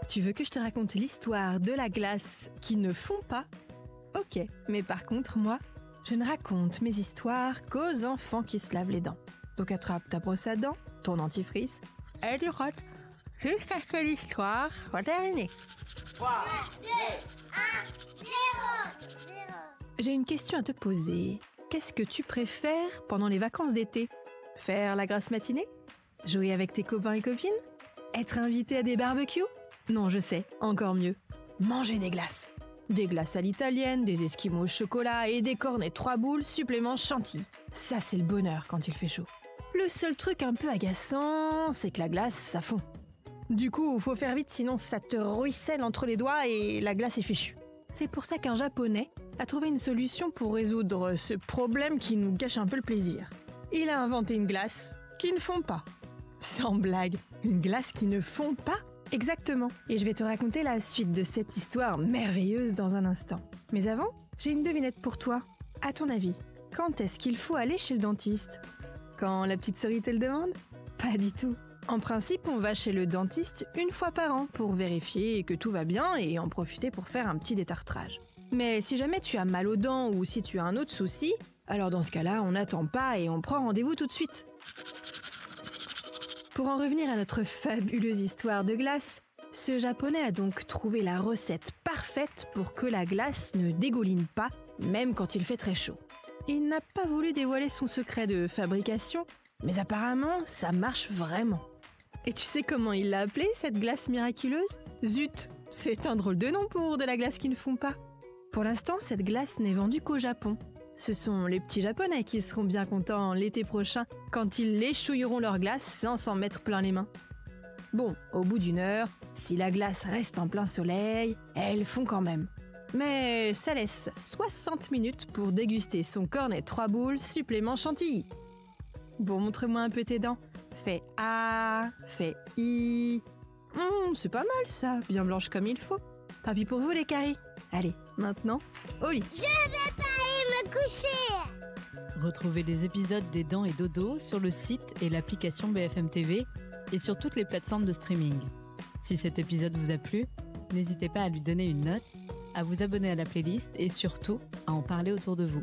Tu veux que je te raconte l'histoire de la glace qui ne fond pas ? Ok, mais par contre, moi, je ne raconte mes histoires qu'aux enfants qui se lavent les dents. Donc attrape ta brosse à dents, ton dentifrice, et tu frottes jusqu'à ce que l'histoire soit terminée. 3, 2, 1, 0. J'ai une question à te poser. Qu'est-ce que tu préfères pendant les vacances d'été ? Faire la grasse matinée ? Jouer avec tes copains et copines ? Être invité à des barbecues ? Non, je sais, encore mieux. Manger des glaces. Des glaces à l'italienne, des esquimaux au chocolat et des cornets 3 boules supplément chantilly. Ça, c'est le bonheur quand il fait chaud. Le seul truc un peu agaçant, c'est que la glace, ça fond. Du coup, faut faire vite, sinon ça te ruisselle entre les doigts et la glace est fichue. C'est pour ça qu'un Japonais a trouvé une solution pour résoudre ce problème qui nous gâche un peu le plaisir. Il a inventé une glace qui ne fond pas. Sans blague, une glace qui ne fond pas ? Exactement. Et je vais te raconter la suite de cette histoire merveilleuse dans un instant. Mais avant, j'ai une devinette pour toi. À ton avis, quand est-ce qu'il faut aller chez le dentiste ? Quand la petite souris te le demande ? Pas du tout. En principe, on va chez le dentiste une fois par an pour vérifier que tout va bien et en profiter pour faire un petit détartrage. Mais si jamais tu as mal aux dents ou si tu as un autre souci, alors dans ce cas-là, on n'attend pas et on prend rendez-vous tout de suite. Pour en revenir à notre fabuleuse histoire de glace, ce Japonais a donc trouvé la recette parfaite pour que la glace ne dégouline pas, même quand il fait très chaud. Il n'a pas voulu dévoiler son secret de fabrication, mais apparemment, ça marche vraiment. Et tu sais comment il l'a appelée, cette glace miraculeuse ? Zut, c'est un drôle de nom pour de la glace qui ne fond pas. Pour l'instant, cette glace n'est vendue qu'au Japon. Ce sont les petits Japonais qui seront bien contents l'été prochain quand ils léchouilleront leur glace sans s'en mettre plein les mains. Bon, au bout d'une heure, si la glace reste en plein soleil, elle fond quand même. Mais ça laisse 60 minutes pour déguster son cornet 3 boules supplément chantilly. Bon, montre-moi un peu tes dents. Fais A, fais I. C'est pas mal ça, bien blanche comme il faut. Tant pis pour vous les caries. Allez, maintenant, au lit. Je vais pas aller me coucher. Retrouvez les épisodes des Dents et Dodo sur le site et l'application BFM TV et sur toutes les plateformes de streaming. Si cet épisode vous a plu, n'hésitez pas à lui donner une note, à vous abonner à la playlist et surtout à en parler autour de vous.